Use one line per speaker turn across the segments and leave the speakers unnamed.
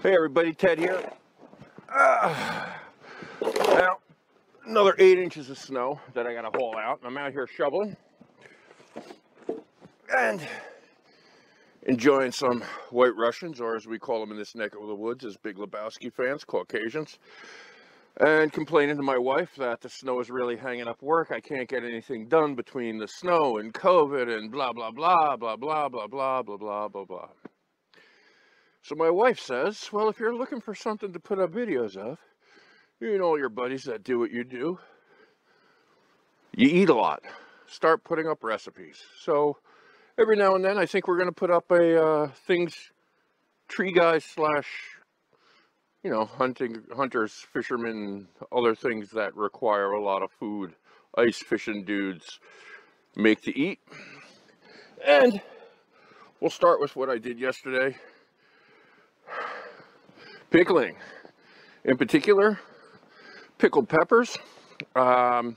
Hey everybody, Ted here. Now, another 8 inches of snow that I gotta haul out. I'm out here shoveling and enjoying some White Russians, or as we call them in this neck of the woods, as Big Lebowski fans, Caucasians, and complaining to my wife that the snow is really hanging up work. I can't get anything done between the snow and COVID and blah, blah, blah, blah, blah, blah, blah, blah, blah, blah, blah. So my wife says, well, if you're looking for something to put up videos of, you know all your buddies that do what you do, you eat a lot. Start putting up recipes. So every now and then I think we're going to put up a tree guys slash, you know, hunters, fishermen, other things that require a lot of food, ice fishing dudes make to eat. And we'll start with what I did yesterday. Pickling. In particular, pickled peppers. I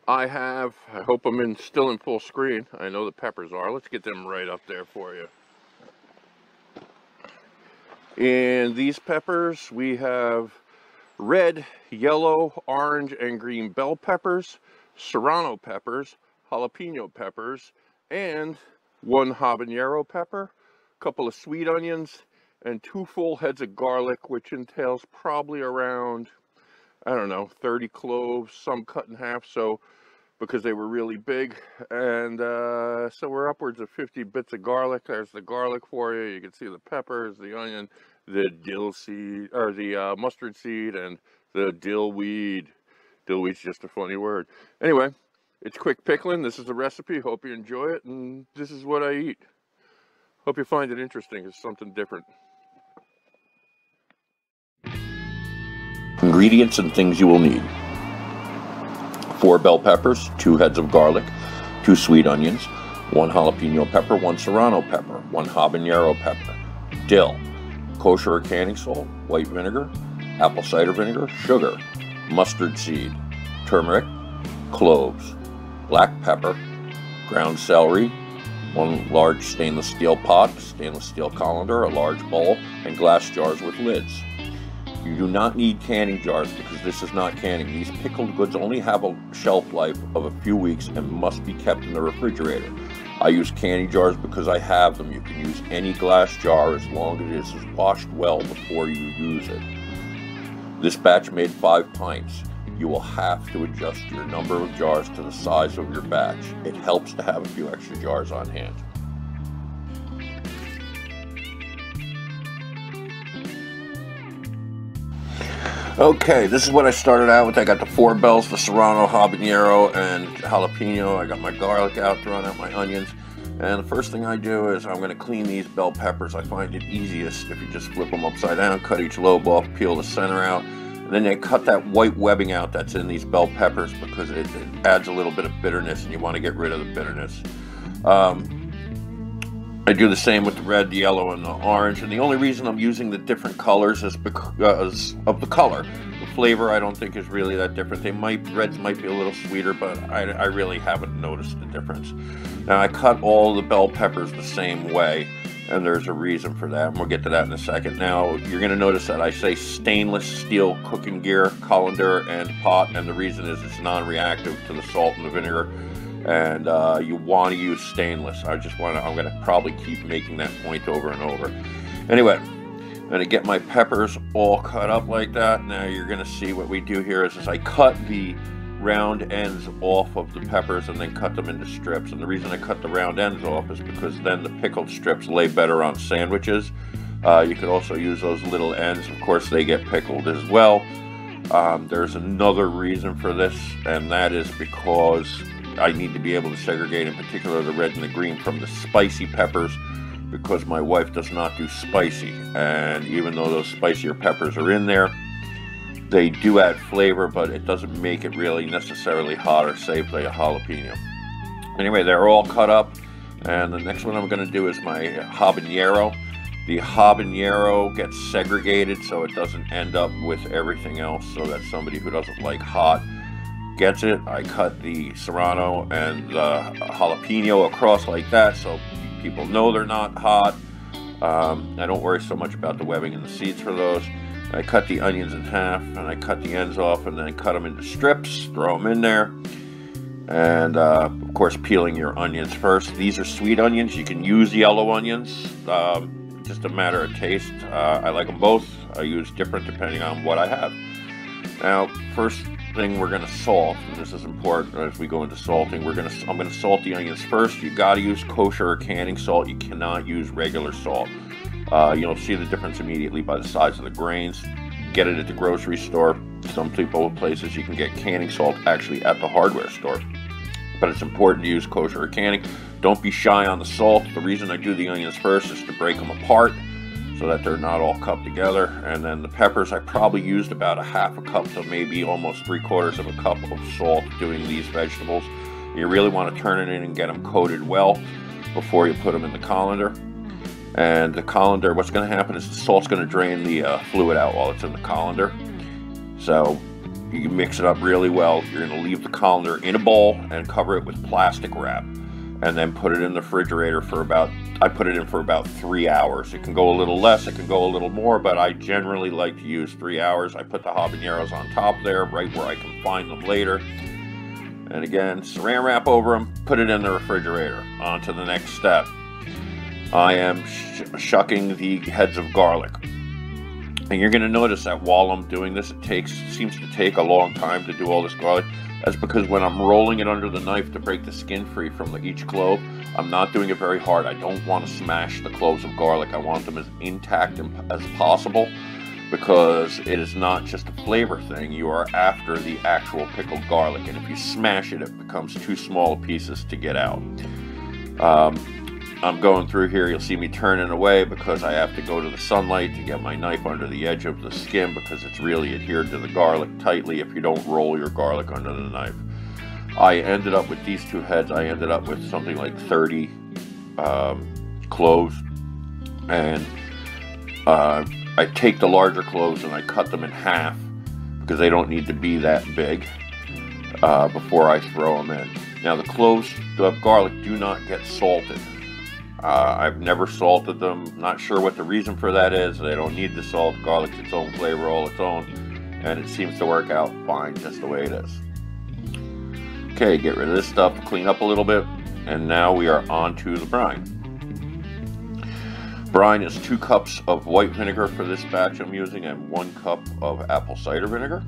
hope I'm still in full screen. I know the peppers are. Let's get them right up there for you. In these peppers, we have red, yellow, orange, and green bell peppers, serrano peppers, jalapeno peppers, and 1 habanero pepper, a couple of sweet onions, and 2 full heads of garlic, which entails probably around, I don't know, 30 cloves, some cut in half, so because they were really big. And so we're upwards of 50 bits of garlic. There's the garlic for you. You can see the peppers, the onion, the dill seed, or the mustard seed, and the dill weed. Dill weed's just a funny word. Anyway, it's quick pickling. This is the recipe. Hope you enjoy it, and this is what I eat. Hope you find it interesting. It's something different. Ingredients and things you will need: 4 bell peppers, 2 heads of garlic, 2 sweet onions, 1 jalapeno pepper, 1 serrano pepper, 1 habanero pepper, dill, kosher or canning salt, white vinegar, apple cider vinegar, sugar, mustard seed, turmeric, cloves, black pepper, ground celery, 1 large stainless steel pot, stainless steel colander, a large bowl, and glass jars with lids. You do not need canning jars because this is not canning. These pickled goods only have a shelf life of a few weeks and must be kept in the refrigerator. I use canning jars because I have them. You can use any glass jar as long as it is washed well before you use it. This batch made 5 pints. You will have to adjust your number of jars to the size of your batch. It helps to have a few extra jars on hand. Okay, this is what I started out with. I got the 4 bells, the serrano, habanero, and jalapeno. I got my garlic out, throwing out my onions. And the first thing I do is I'm going to clean these bell peppers. I find it easiest if you just flip them upside down, cut each lobe off, peel the center out. And then they cut that white webbing out that's in these bell peppers because it adds a little bit of bitterness, and you want to get rid of the bitterness. I do the same with the red, the yellow, and the orange, and the only reason I'm using the different colors is because of the color. The flavor I don't think is really that different. Reds might be a little sweeter, but I really haven't noticed the difference. Now I cut all the bell peppers the same way, and there's a reason for that, and we'll get to that in a second. Now you're going to notice that I say stainless steel cooking gear, colander, and pot, and the reason is it's non-reactive to the salt and the vinegar. And you want to use stainless. I'm going to probably keep making that point over and over. Anyway, I'm going to get my peppers all cut up like that. Now you're going to see what we do here is I cut the round ends off of the peppers and then cut them into strips. And the reason I cut the round ends off is because then the pickled strips lay better on sandwiches. You could also use those little ends. Of course, they get pickled as well. There's another reason for this, and that is because I need to be able to segregate, in particular, the red and the green from the spicy peppers, because my wife does not do spicy. And even though those spicier peppers are in there, they do add flavor, but it doesn't make it really necessarily hot or save like a jalapeno. Anyway, they're all cut up, and the next one I'm going to do is my habanero. The habanero gets segregated so it doesn't end up with everything else, so that somebody who doesn't like hot gets it. I cut the serrano and the jalapeno across like that so people know they're not hot. I don't worry so much about the webbing and the seeds for those. I cut the onions in half, and I cut the ends off, and then I cut them into strips, throw them in there. And of course, peeling your onions first. These are sweet onions. You can use yellow onions, just a matter of taste. I like them both. I use different depending on what I have. Now, first thing, we're going to salt, and this is important as we go into salting. I'm going to salt the onions first. You got to use kosher or canning salt. You cannot use regular salt. You'll see the difference immediately by the size of the grains. Get it at the grocery store. Some places you can get canning salt actually at the hardware store. But it's important to use kosher or canning. Don't be shy on the salt. The reason I do the onions first is to break them apart so that they're not all cupped together. And then the peppers, I probably used about a half a cup to maybe almost 3/4 of a cup of salt doing these vegetables. You really want to turn it in and get them coated well before you put them in the colander. And the colander, what's going to happen is the salt's going to drain the fluid out while it's in the colander. So you can mix it up really well. You're going to leave the colander in a bowl and cover it with plastic wrap, and then put it in the refrigerator for I put it in for about 3 hours. It can go a little less, it can go a little more, but I generally like to use 3 hours. I put the habaneros on top there, right where I can find them later. And again, saran wrap over them, put it in the refrigerator. On to the next step. I am shucking the heads of garlic. And you're going to notice that while I'm doing this, it seems to take a long time to do all this garlic. That's because when I'm rolling it under the knife to break the skin free from each clove, I'm not doing it very hard. I don't want to smash the cloves of garlic. I want them as intact as possible, because it is not just a flavor thing. You are after the actual pickled garlic, and if you smash it, it becomes too small pieces to get out. I'm going through here, you'll see me turning away because I have to go to the sunlight to get my knife under the edge of the skin, because it's really adhered to the garlic tightly if you don't roll your garlic under the knife. I ended up with these two heads, I ended up with something like 30 cloves, and I take the larger cloves and I cut them in half because they don't need to be that big before I throw them in. Now the cloves of garlic do not get salted. I've never salted them, not sure what the reason for that is. They don't need the salt. Garlic's its own flavor all its own, and it seems to work out fine just the way it is. Okay, get rid of this stuff, clean up a little bit, and now we are on to the brine. Brine is 2 cups of white vinegar for this batch I'm using, and 1 cup of apple cider vinegar.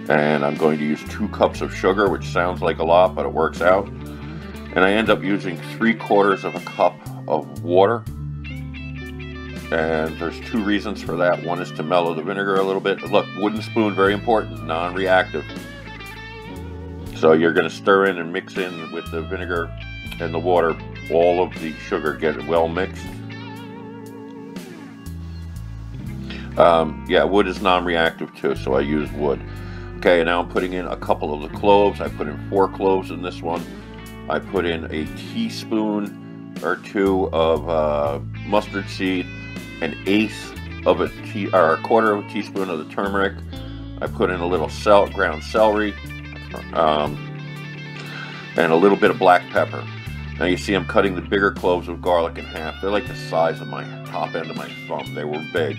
And I'm going to use 2 cups of sugar, which sounds like a lot, but it works out. And I end up using 3/4 of a cup of water. And there's 2 reasons for that. One is to mellow the vinegar a little bit. Look, wooden spoon, very important, non-reactive. So you're going to stir in and mix in with the vinegar and the water, all of the sugar, get it well mixed. Yeah, wood is non-reactive too, so I use wood. Okay, now I'm putting in a couple of the cloves. I put in 4 cloves in this one. I put in a teaspoon or 2 of mustard seed, an 1/8 of or a 1/4 of a teaspoon of the turmeric. I put in a little ground celery, and a little bit of black pepper. Now you see I'm cutting the bigger cloves of garlic in half. They're like the size of my top end of my thumb. They were big.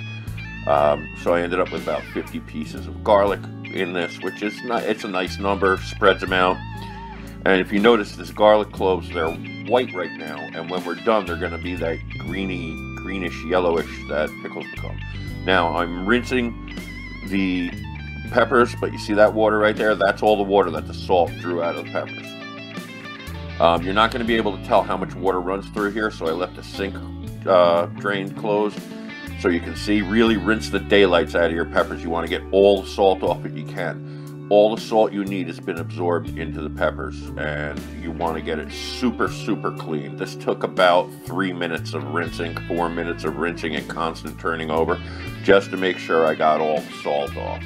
So I ended up with about 50 pieces of garlic in this, which is not, it's a nice number, spreads them out. And if you notice, this garlic cloves, they're white right now, and when we're done, they're going to be that greenish, yellowish that pickles become. Now, I'm rinsing the peppers, but you see that water right there? That's all the water that the salt drew out of the peppers. You're not going to be able to tell how much water runs through here, so I left the sink drain closed, so you can see. Really rinse the daylights out of your peppers. You want to get all the salt off it you can. All the salt you need has been absorbed into the peppers, and you want to get it super clean. This took about 3 minutes of rinsing, 4 minutes of rinsing and constant turning over, just to make sure I got all the salt off.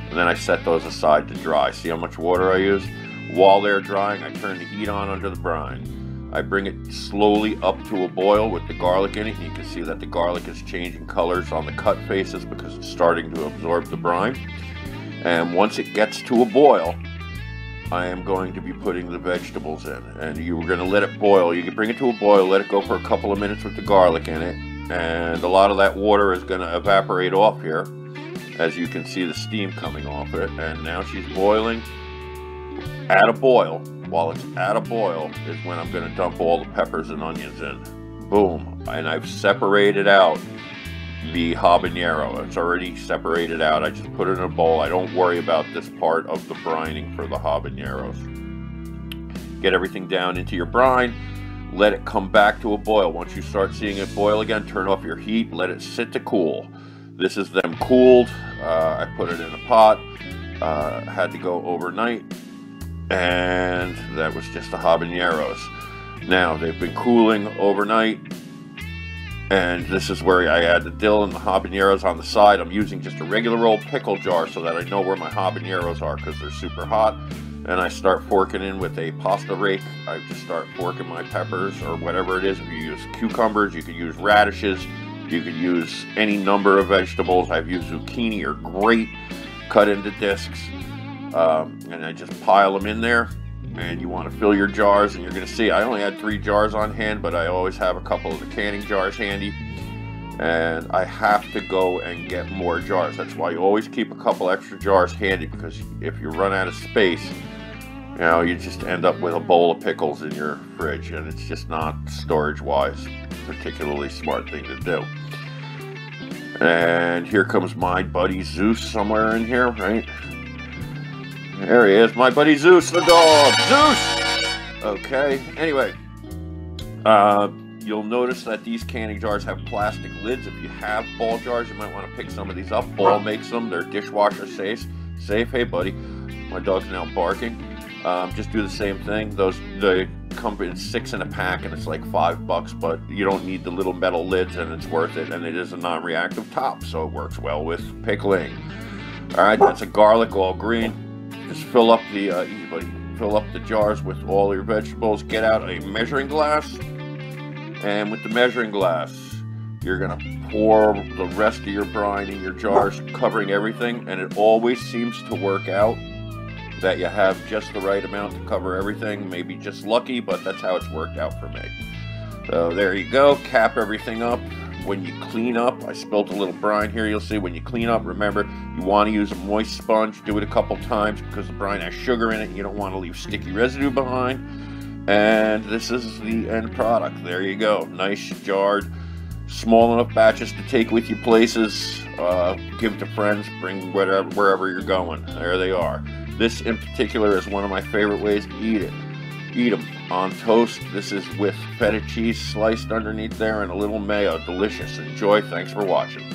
And then I set those aside to dry. See how much water I use? While they're drying, I turn the heat on under the brine. I bring it slowly up to a boil with the garlic in it, and you can see that the garlic is changing colors on the cut faces because it's starting to absorb the brine. And once it gets to a boil, I am going to be putting the vegetables in, and you're going to let it boil. You can bring it to a boil, let it go for a couple of minutes with the garlic in it, and a lot of that water is going to evaporate off here. As you can see the steam coming off it, and now she's boiling. At a boil, while it's at a boil, is when I'm going to dump all the peppers and onions in. Boom. And I've separated out the habanero. It's already separated out. I just put it in a bowl. I don't worry about this part of the brining for the habaneros. Get everything down into your brine. Let it come back to a boil. Once you start seeing it boil again, turn off your heat. Let it sit to cool. This is them cooled. I put it in a pot. Had to go overnight. And that was just the habaneros. Now, they've been cooling overnight. And this is where I add the dill and the habaneros on the side. I'm using just a regular old pickle jar so that I know where my habaneros are because they're super hot. And I start forking in with a pasta rake. I just start forking my peppers or whatever it is. If you use cucumbers, you could use radishes. You could use any number of vegetables. I've used zucchini are great, cut into discs. And I just pile them in there. And you want to fill your jars, and you're going to see I only had 3 jars on hand, but I always have a couple of the canning jars handy, and I have to go and get more jars. That's why you always keep a couple extra jars handy, because if you run out of space, you know, you just end up with a bowl of pickles in your fridge, and it's just not storage-wise particularly smart thing to do. And here comes my buddy Zeus somewhere in here, right? There he is, my buddy Zeus, the dog. Zeus! Okay, anyway. You'll notice that these canning jars have plastic lids. If you have ball jars, you might want to pick some of these up. Ball makes them. They're dishwasher safe. Hey, buddy. My dog's now barking. Just do the same thing. They come in 6 in a pack, and it's like $5, but you don't need the little metal lids, and it's worth it. And it is a non-reactive top, so it works well with pickling. All right, that's a garlic, all green. Just fill up the easy, buddy. Fill up the jars with all your vegetables. Get out a measuring glass, and with the measuring glass, you're gonna pour the rest of your brine in your jars, covering everything. And it always seems to work out that you have just the right amount to cover everything. Maybe just lucky, but that's how it's worked out for me. So there you go. Cap everything up. When you clean up, I spilled a little brine here, you'll see. When you clean up, remember, you want to use a moist sponge. Do it a couple times because the brine has sugar in it. You don't want to leave sticky residue behind. And this is the end product. There you go. Nice jarred, small enough batches to take with you places. Give to friends, bring wherever you're going. There they are. This in particular is one of my favorite ways to eat it. Eat them on toast. This is with feta cheese sliced underneath there and a little mayo. Delicious. Enjoy. Thanks for watching.